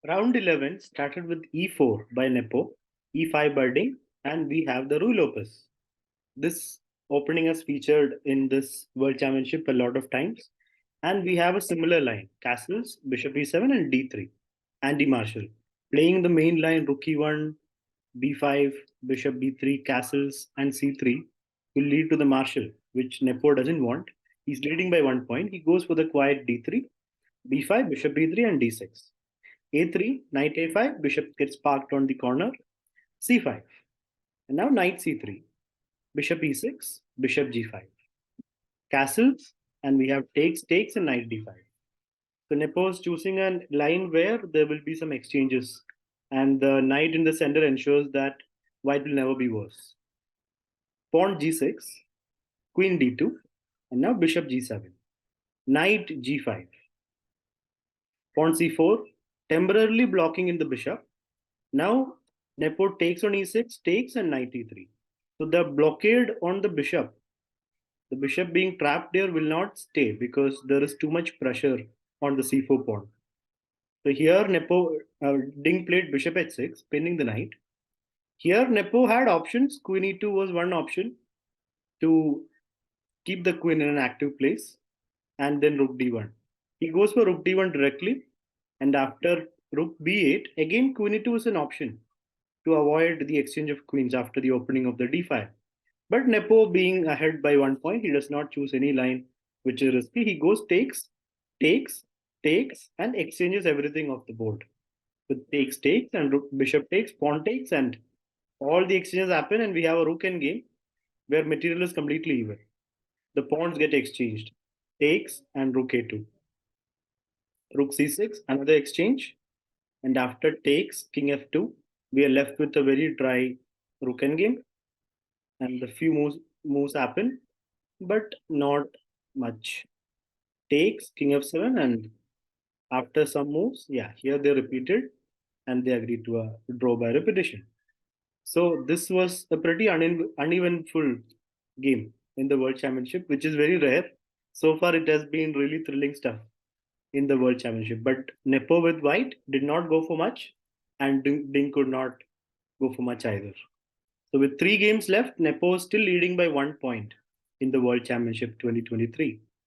Round 11 started with e4 by Nepo, e5 by Ding, and we have the Rui Lopez. This opening has featured in this World Championship a lot of times. And we have a similar line, castles, bishop e7 and d3. Andy Marshall playing the main line, rook e1, b5, bishop b3, castles and c3 will lead to the Marshall, which Nepo doesn't want. He's leading by 1 point. He goes for the quiet d3, b5, bishop b3 and d6. a3, knight a5, bishop gets parked on the corner, c5. And now knight c3, bishop e6, bishop g5. Castles, and we have takes, and knight d5. So Nepo is choosing a line where there will be some exchanges, and the knight in the center ensures that white will never be worse. Pawn g6, queen d2, and now bishop g7. Knight g5. Pawn c4, temporarily blocking in the bishop. Now Nepo takes on e6, takes, and knight e3. So the blockade on the bishop being trapped here will not stay because there is too much pressure on the c4 pawn. So here Ding played bishop h6, pinning the knight. Here Nepo had options. Queen e2 was one option to keep the queen in an active place, and then rook d1. He goes for rook d1 directly, and after rook b8, again queen e2 is an option to avoid the exchange of queens after the opening of the d5. But Nepo being ahead by 1 point, he does not choose any line which is risky. He goes takes, takes, and exchanges everything off the board. With takes, and bishop takes, pawn takes, and all the exchanges happen, and we have a rook end game where material is completely even. The pawns get exchanged. Takes and rook a2. Rook c6, another exchange. And after takes, king f2, we are left with a very dry rook end game. And the few moves happen, but not much. Takes, king f7, and after some moves, yeah, here they repeated and they agreed to a draw by repetition. So this was a pretty uneventful game in the World Championship, which is very rare. So far, it has been really thrilling stuff in the World Championship. But Nepo with white did not go for much, and Ding could not go for much either. So with 3 games left, Nepo is still leading by 1 point in the World Championship 2023.